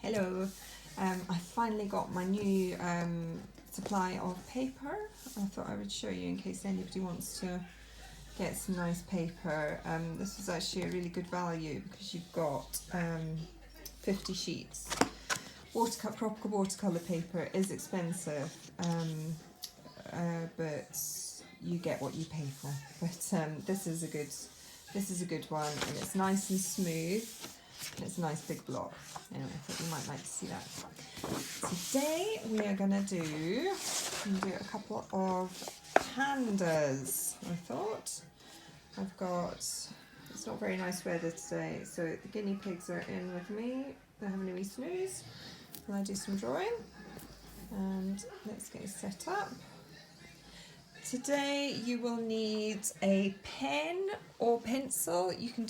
Hello, I finally got my new supply of paper. I thought I would show you in case anybody wants to get some nice paper. This was actually a really good value because you've got 50 sheets. Proper watercolour paper is expensive, but you get what you pay for. But this is a good one, and it's nice and smooth. And it's a nice big block. Anyway, I thought you might like to see that. Today we are going to do a couple of pandas, I thought. I've got, it's not very nice weather today, so the guinea pigs are in with me. They're having a wee snooze. And I do some drawing. And let's get set up. Today you will need a pen or pencil. You can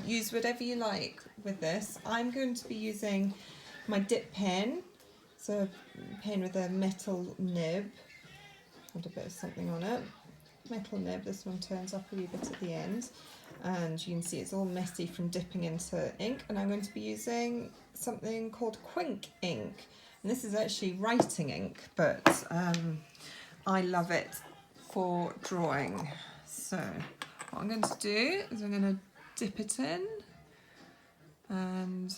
use whatever you like with this. I'm going to be using my dip pen, so a pen with a metal nib. Had a bit of something on it. Metal nib. This one turns up a wee bit at the end, and you can see it's all messy from dipping into ink. And I'm going to be using something called Quink ink, and this is actually writing ink, but I love it for drawing. So what I'm going to do is I'm going to dip it in, and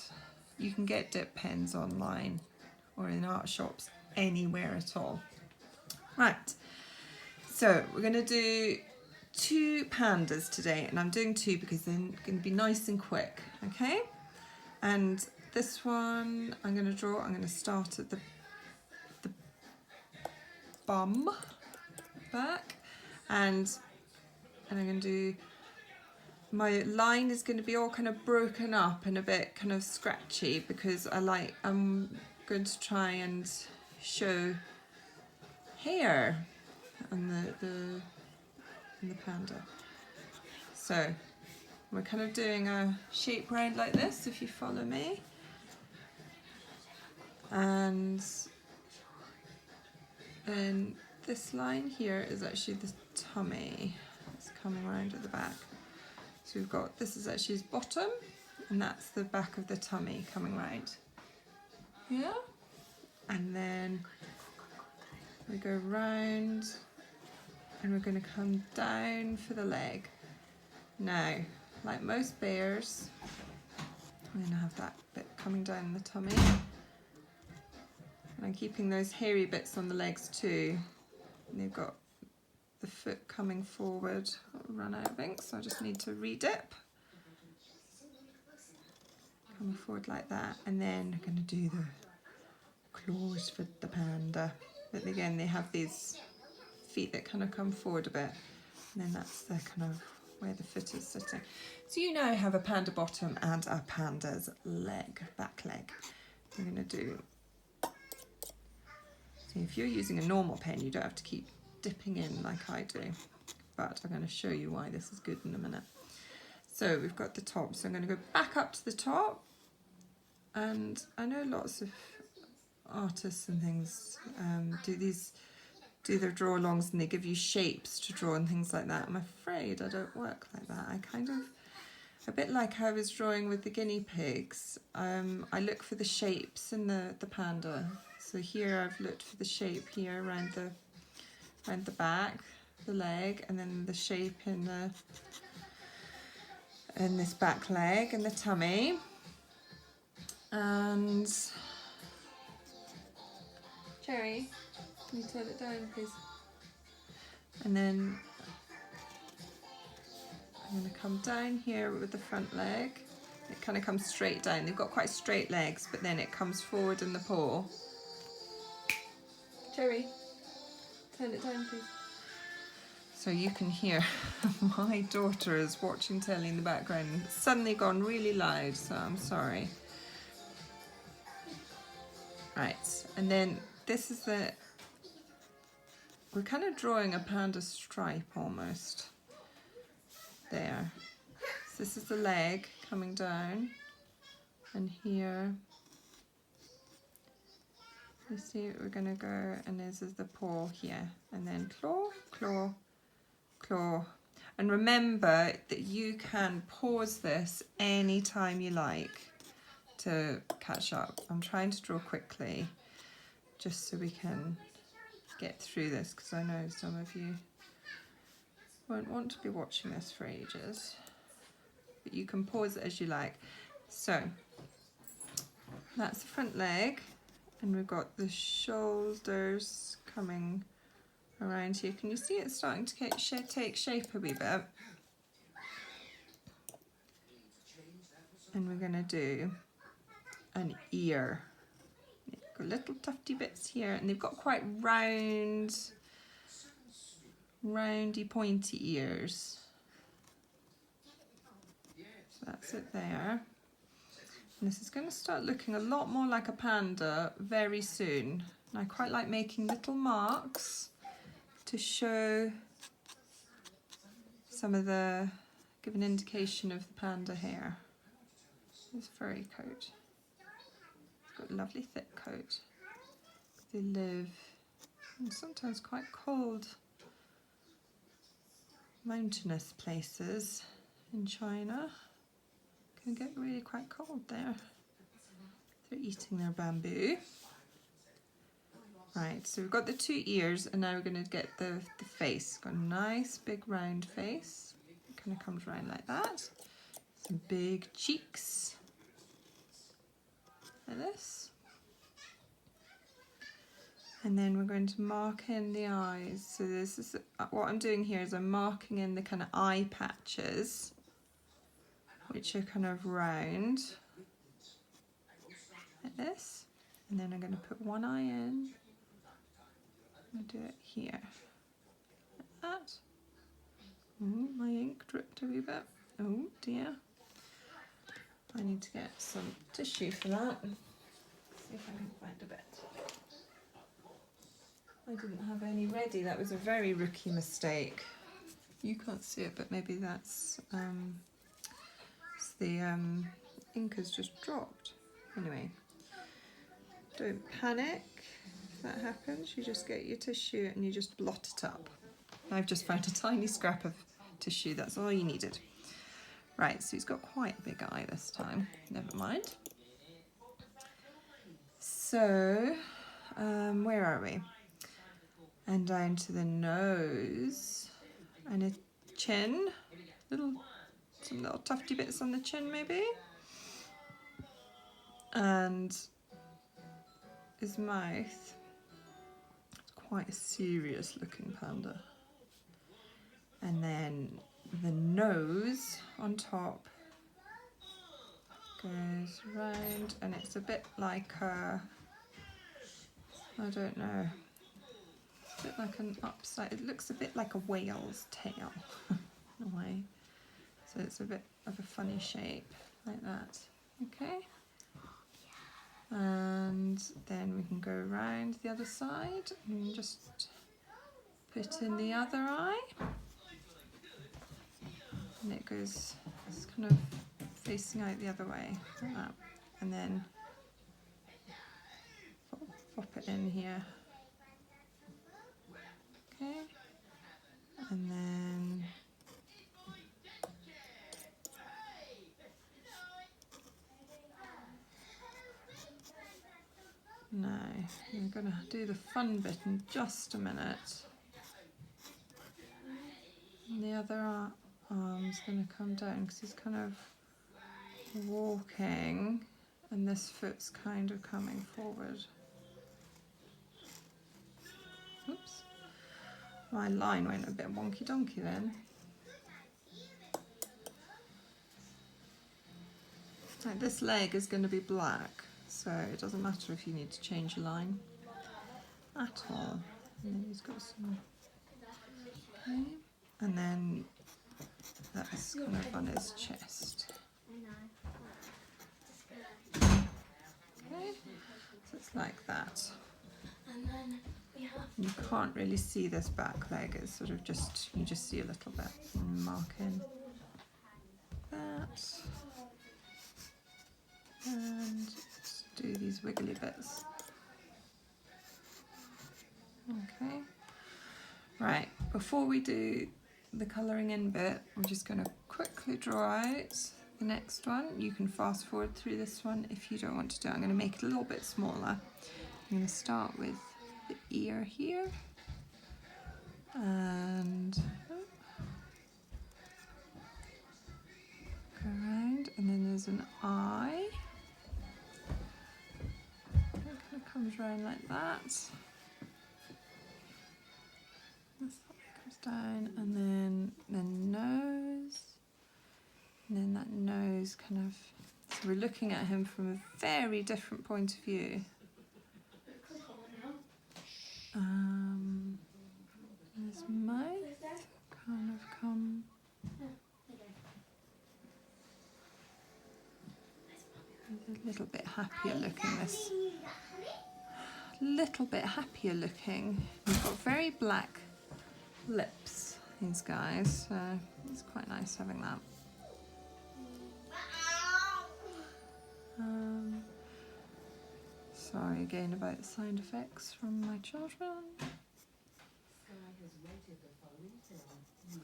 you can get dip pens online or in art shops anywhere at all. Right, so we're going to do 2 pandas today, and I'm doing 2 because they're going to be nice and quick, okay? And this one I'm going to start at the bum back, and I'm going to do, my line is going to be all kind of broken up and a bit kind of scratchy because I'm going to try and show hair on the panda. So we're kind of doing a shape round like this, if you follow me, and then this line here is actually the tummy. It's coming around at the back. So we've got, this is actually his bottom, and that's the back of the tummy coming round. Yeah? And then we go round, and we're going to come down for the leg. Now, like most bears, I'm going to have that bit coming down the tummy. And I'm keeping those hairy bits on the legs too. And they've got the foot coming forward. I'll run out of ink, so I just need to re-dip. Coming forward like that. And then I'm going to do the claws for the panda. But again, they have these feet that kind of come forward a bit. And then that's the kind of where the foot is sitting. So you now have a panda bottom and a panda's leg, back leg. I'm going to do, so if you're using a normal pen, you don't have to keep dipping in like I do, but I'm going to show you why this is good in a minute. So we've got the top, so I'm going to go back up to the top, and I know lots of artists and things do their draw-alongs and they give you shapes to draw and things like that. I'm afraid I don't work like that. I kind of, a bit like I was drawing with the guinea pigs, I look for the shapes in the panda. So here I've looked for the shape here around the back, the leg, and then the shape in this back leg and the tummy. And Cherry, can you turn it down, please? And then I'm going to come down here with the front leg. It kind of comes straight down. They've got quite straight legs, but then it comes forward in the paw. Cherry, turn it down, please. So you can hear my daughter is watching telly in the background. It's suddenly gone really loud, so I'm sorry. Right, and then this is we're kind of drawing a panda stripe almost. There. So this is the leg coming down, and here, you see we're going to go, and this is the paw here, and then claw, claw, claw. And remember that you can pause this anytime you like to catch up. I'm trying to draw quickly just so we can get through this, because I know some of you won't want to be watching this for ages, but you can pause it as you like. So that's the front leg, and we've got the shoulders coming around here. Can you see it's starting to take shape a wee bit? And we're going to do an ear. Got little tufty bits here, and they've got quite roundy pointy ears. So that's it there. And this is going to start looking a lot more like a panda very soon. And I quite like making little marks to show some of the, give an indication of the panda hair. This furry coat. It's got a lovely thick coat. They live in sometimes quite cold mountainous places in China. Can get really quite cold there. They're eating their bamboo. Right, so we've got the two ears, and now we're going to get the face. Got a nice big round face. It kind of comes around like that. Some big cheeks. Like this. And then we're going to mark in the eyes. So this is what I'm doing here is I'm marking in the kind of eye patches, which are kind of round, like this. And then I'm going to put one eye in. I'm going to do it here, like that. Oh, my ink dripped a wee bit. Oh dear. I need to get some tissue for that. See if I can find a bit. I didn't have any ready. That was a very rookie mistake. You can't see it, but maybe that's the ink has just dropped. Anyway, don't panic if that happens. You just get your tissue and you just blot it up. I've just found a tiny scrap of tissue. That's all you needed. Right, so he's got quite a big eye this time. Never mind. So, where are we? And down to the nose and a chin, some little tufty bits on the chin maybe, and his mouth. It's quite a serious looking panda. And then the nose on top goes round, and it's a bit like a, I don't know, a bit like an upside, it looks a bit like a whale's tail in a way. So it's a bit of a funny shape, like that. Okay. And then we can go around the other side and just put in the other eye. And it goes, it's kind of facing out the other way, like that. And then pop it in here. Okay. And then no, we're going to do the fun bit in just a minute. And the other arm's going to come down because he's kind of walking and this foot's kind of coming forward. Oops. My line went a bit wonky donkey then. Like this leg is going to be black, so it doesn't matter if you need to change your line at all. And then he's got some, okay. And then that's kind of on his chest. Okay, so it's like that. You can't really see this back leg, it's sort of just, you just see a little bit. And mark in that. And just do these wiggly bits. Okay. Right, before we do the colouring in bit, I'm just going to quickly draw out the next one. You can fast forward through this one if you don't want to do it. I'm going to make it a little bit smaller. I'm going to start with the ear here, and go around, and then there's an eye. It kind of comes around like that. This comes down, and then the nose, and then that nose kind of. So we're looking at him from a very different point of view. His mouth kind of come. He's a little bit happier looking. This little bit happier looking. He's got very black lips, these guys. So it's quite nice having that. Sorry again about the sound effects from my children.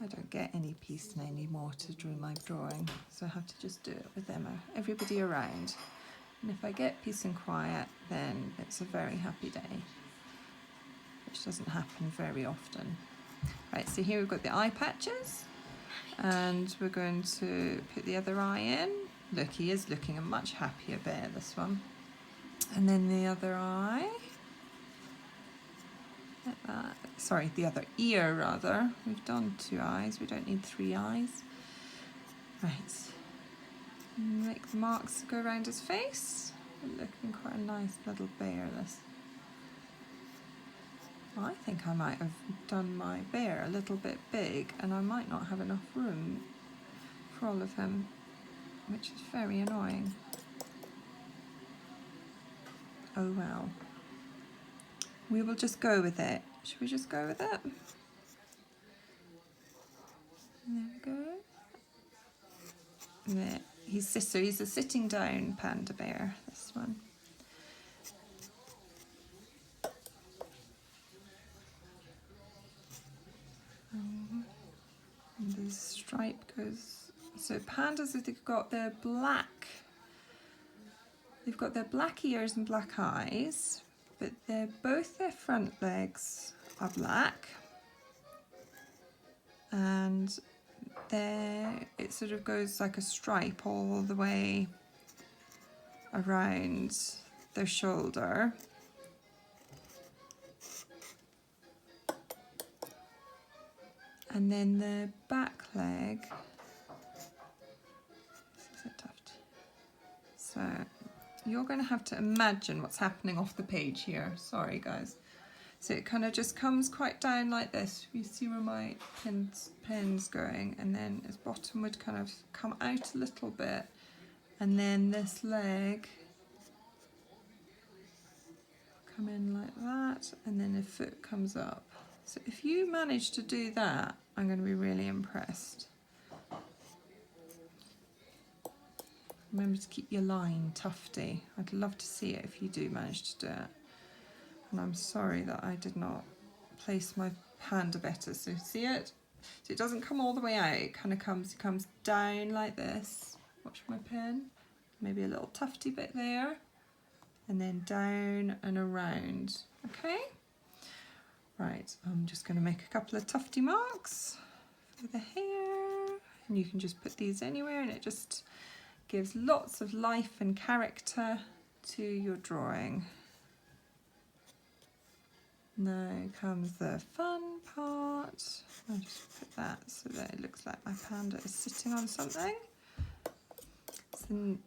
I don't get any peace anymore to do my drawing, so I have to just do it with them, everybody around. And if I get peace and quiet, then it's a very happy day, which doesn't happen very often. Right, so here we've got the eye patches, and we're going to put the other eye in. Look, he is looking a much happier bear, this one. And then the other eye. Like that. Sorry, the other ear rather. We've done 2 eyes, we don't need 3 eyes. Right. Make the marks go around his face. Looking quite a nice little bear, this. I think I might have done my bear a little bit big, and I might not have enough room for all of him, which is very annoying. Oh well. We will just go with it. Should we just go with it? There we go. There. He's a sitting down panda bear, this one. And the stripe goes. So pandas, they've got their black. They've got their black ears and black eyes, but both their front legs are black, and it sort of goes like a stripe all the way around their shoulder. And then the back leg, this is a tuft. So you're going to have to imagine what's happening off the page here. Sorry guys. So it kind of just comes quite down like this. You see where my pen's going, and then its bottom would kind of come out a little bit, and then this leg come in like that, and then the foot comes up. So if you manage to do that, I'm going to be really impressed. Remember to keep your line tufty. I'd love to see it if you do manage to do it. And I'm sorry that I did not place my panda better. So see it? So it doesn't come all the way out. It kind of comes down like this. Watch my pen. Maybe a little tufty bit there. And then down and around. Okay? Right, I'm just going to make a couple of tufty marks for the hair. And you can just put these anywhere, and it just gives lots of life and character to your drawing. Now comes the fun part. I'll just put that so that it looks like my panda is sitting on something. So the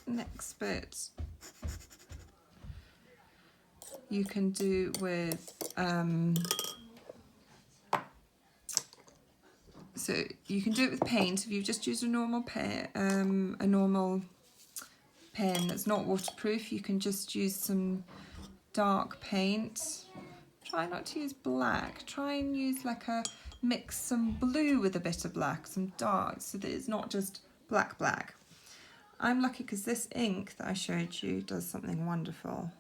next bit you can do with so you can do it with paint. If you've just used a normal pen that's not waterproof, you can just use some dark paint. Try not to use black. Try and use mix some blue with a bit of black, some dark, so that it's not just black. I'm lucky because this ink that I showed you does something wonderful.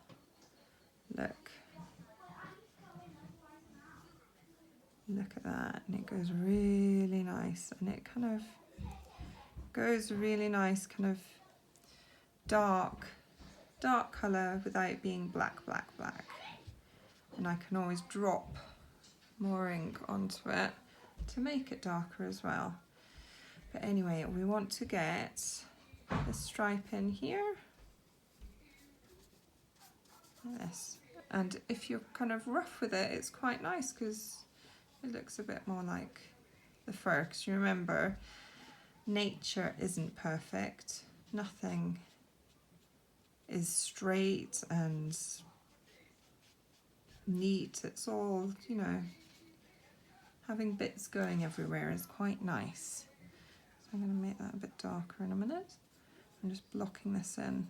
Look at that, and it goes really nice, and it kind of goes a really nice kind of dark colour without being black, black, black. And I can always drop more ink onto it to make it darker as well. But anyway, we want to get the stripe in here. This. And if you're kind of rough with it, it's quite nice because it looks a bit more like the fur. Because you remember, nature isn't perfect. Nothing is straight and neat. It's all, you know, having bits going everywhere is quite nice. So I'm going to make that a bit darker in a minute. I'm just blocking this in.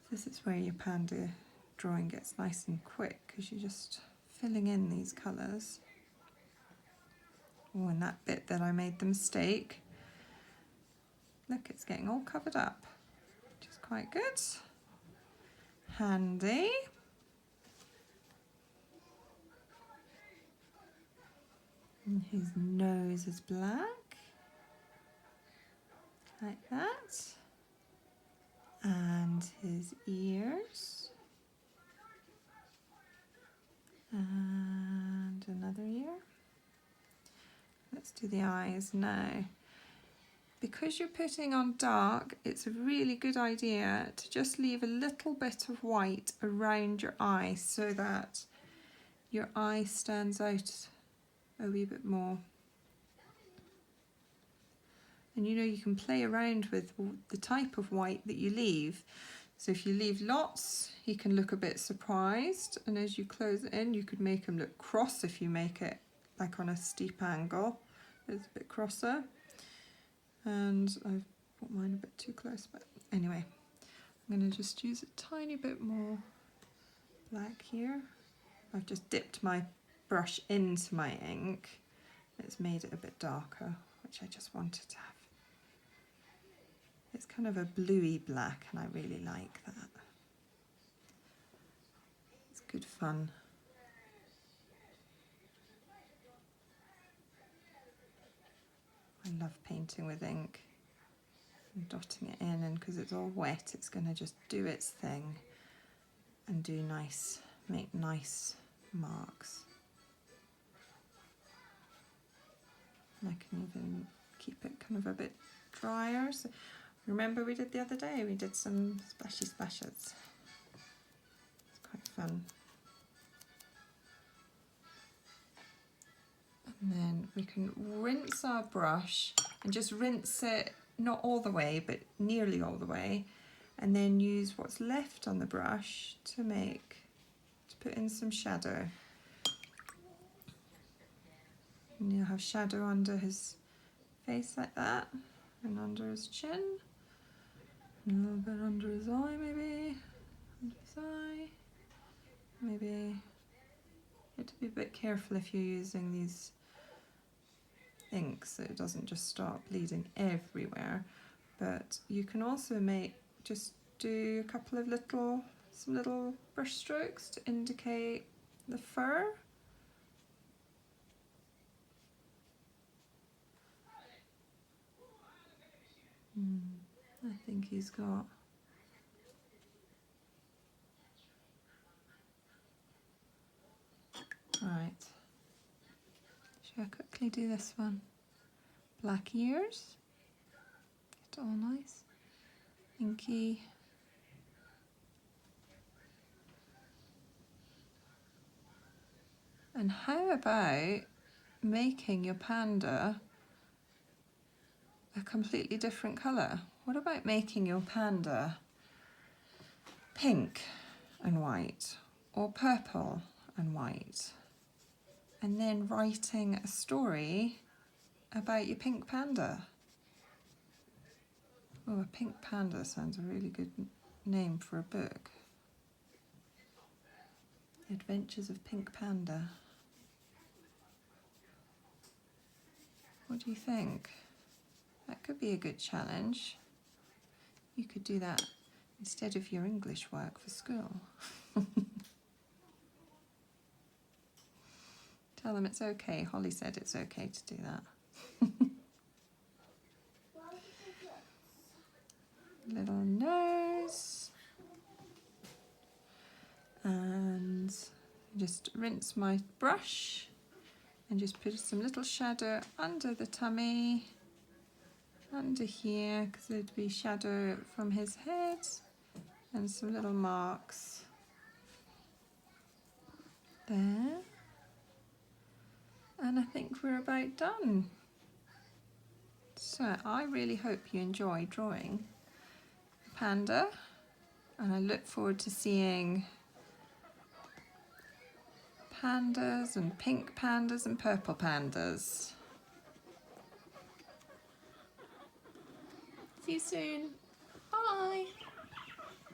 This is where your panda drawing gets nice and quick because you're just filling in these colours. Oh, and that bit that I made the mistake, look, it's getting all covered up, which is quite good. Handy. And his nose is black, like that. And his ears. And another ear. Let's do the eyes now. Because you're putting on dark, it's a really good idea to just leave a little bit of white around your eye so that your eye stands out a wee bit more. And you know, you can play around with the type of white that you leave. So if you leave lots, he can look a bit surprised. And as you close it in, you could make him look cross if you make it like on a steep angle. It's a bit crosser. And I've put mine a bit too close, but anyway, I'm going to just use a tiny bit more black here. I've just dipped my brush into my ink. It's made it a bit darker, which I just wanted to have. It's kind of a bluey black and I really like that. It's good fun. I love painting with ink and dotting it in, and because it's all wet, it's going to just do its thing and do nice, make nice marks. And I can even keep it kind of a bit drier. So remember we did the other day, we did some splashy splashes. It's quite fun. And then we can rinse our brush and just rinse it, not all the way, but nearly all the way. And then use what's left on the brush to put in some shadow. And you'll have shadow under his face like that, and under his chin, and a little bit under his eye maybe, under his eye, maybe. You have to be a bit careful if you're using these inks so it doesn't just start bleeding everywhere. But you can also just do a couple of some little brush strokes to indicate the fur. I think he's got right. Should I quickly do this one? Black ears. Get it all nice. Inky. And how about making your panda a completely different colour? What about making your panda pink and white, or purple and white, and then writing a story about your pink panda? Oh, a pink panda sounds a really good name for a book. The Adventures of Pink Panda. What do you think? That could be a good challenge. You could do that instead of your English work for school. Tell them it's okay. Holly said it's okay to do that. little nose, and just rinse my brush and just put some little shadow under the tummy, under here, because there'd be shadow from his head, and some little marks there. And I think we're about done. So I really hope you enjoy drawing Panda, and I look forward to seeing pandas and pink pandas and purple pandas. See you soon. Bye.